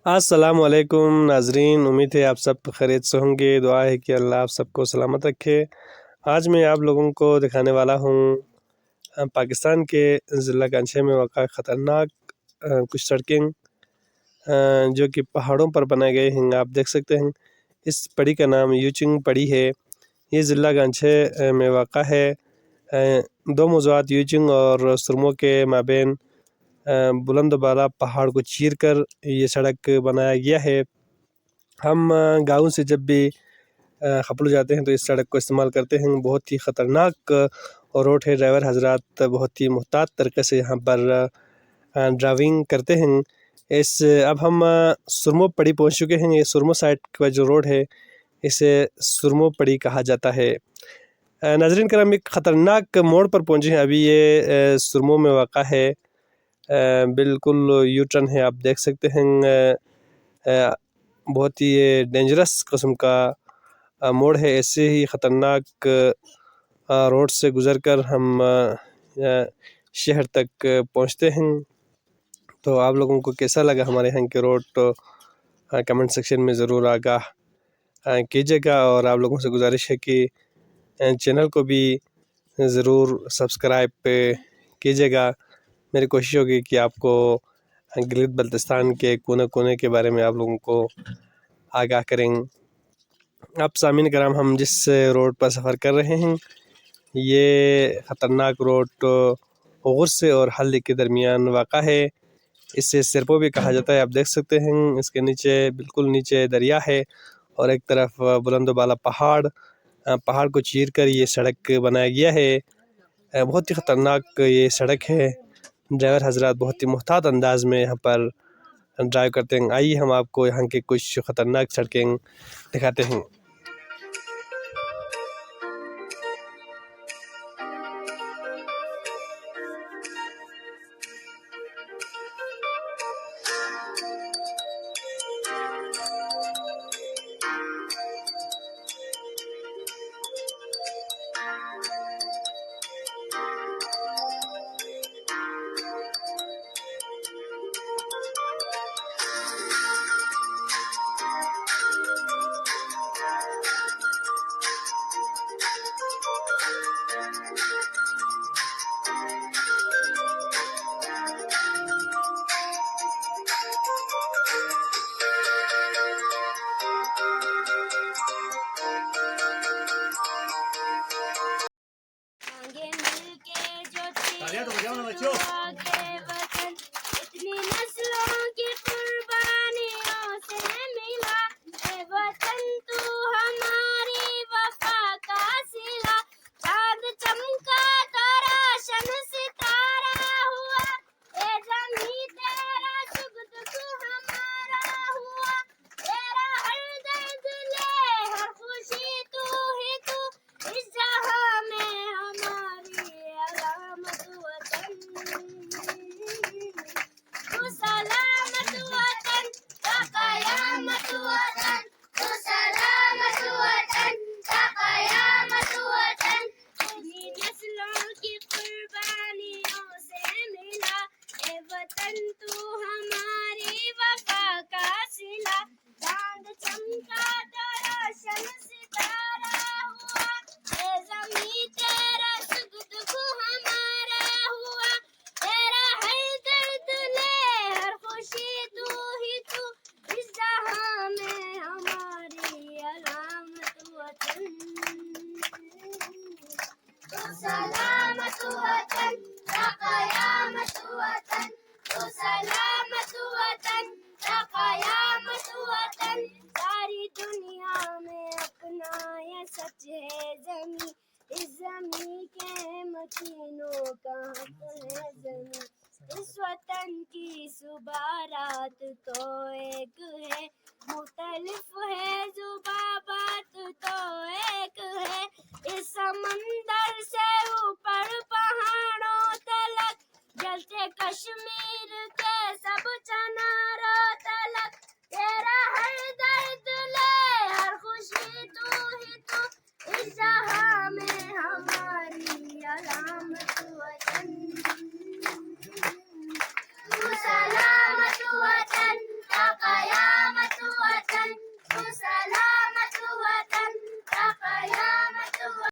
अस्सलाम वालेकुम नाजरीन, उम्मीद है आप सब खैरियत से होंगे। दुआ है कि अल्लाह आप सबको सलामत रखे। आज मैं आप लोगों को दिखाने वाला हूँ पाकिस्तान के ज़िला कांचे में वाक़ा ख़तरनाक कुछ सड़कें जो कि पहाड़ों पर बनाए गए हैं। आप देख सकते हैं इस पड़ी का नाम यूचिंग पड़ी है। ये ज़िला कांचे में वाक़ा है। दो मौज़ूआत यूचिंग और सुरमो के माबेन बुलंद बाला पहाड़ को चीर कर ये सड़क बनाया गया है। हम गाँव से जब भी खपलू जाते हैं तो इस सड़क को इस्तेमाल करते हैं। बहुत ही ख़तरनाक रोड है। ड्राइवर हजरात बहुत ही मुहतात तरीके से यहाँ पर ड्राइविंग करते हैं। अब हम सुरमो पड़ी पहुँच चुके हैं। ये सुरमो साइड का जो रोड है इसे सुरमो पड़ी कहा जाता है। नाज़रीन करम, एक ख़तरनाक मोड़ पर पहुँचे हैं। अभी ये सुरमो में वाक़ा है। बिल्कुल यू टर्न है, आप देख सकते हैं। बहुत ही ये डेंजरस किस्म का मोड़ है। ऐसे ही ख़तरनाक रोड से गुज़रकर हम शहर तक पहुंचते हैं। तो आप लोगों को कैसा लगा हमारे यहाँ के रोड, तो कमेंट सेक्शन में ज़रूर आगाह कीजिएगा। और आप लोगों से गुजारिश है कि चैनल को भी ज़रूर सब्सक्राइब कीजिएगा। मेरी कोशिश होगी कि आपको गिलगित बल्तिस्तान के कोने कोने के बारे में आप लोगों को आगाह करेंगे। अब सामीन कराम, हम जिस रोड पर सफ़र कर रहे हैं ये ख़तरनाक रोड गुस्से और हल्दी के दरमियान वाक़ा है। इसे सिरपो भी कहा जाता है। आप देख सकते हैं इसके नीचे, बिल्कुल नीचे दरिया है और एक तरफ बुलंद बाला पहाड़ को चीर कर ये सड़क बनाया गया है। बहुत ही ख़तरनाक ये सड़क है। ड्राइवर हजरात बहुत ही मुहतात अंदाज में यहाँ पर ड्राइव करते हैं। आइए हम आपको यहाँ के कुछ ख़तरनाक सड़कें दिखाते हैं। तालियां तो बजाओ ना बच्चों। इतनी नस्लों की कुर्बानियों से मिला ए वतन तू हमारी वफा का सिला। चांद चमका तो रोशन सितारा हुआ, ए ज़मीं तेरा सुख दुख हमारा हुआ। तेरा हर दर्द ले हर खुशी तू ही तू, इस जहां में हमारी अलामत वतन। तू सलामत वतन ता क़यामत वतन, तू सलामत वतन ता क़यामत वतन। तेरी नस्लों की कुर्बानियों से मिला ए वतन तू हमारी वफा का सिला। चांद चमका तो रोशन सितारा हुआ, ए ज़मीं तेरा सुख दुख हमारा हुआ। तेरा हर दर्द ले हर खुशी तू ही तू, इस जहां में हमारी अलामत वतन। तू सलामत वतन ता क़यामत वतन, तू सलामत वतन ता क़यामत वतन। सारी दुनिया में अपना ये सच है ज़मीं, इस ज़मीं के मकीनों का हक है ज़मीं। इस वतन की सुबह रात तो एक है, मुख्तलिफ है जुबां बात तो एक है। इस समंदर से ऊपर पहाड़ों तलक, जलते कश्मीर के सब चनारों तलक। तेरा हर दर्द ले हर खुशी तू ही तू, इस जहां में हमारी अलामत वतन। तू सलामत वतन ता سلامة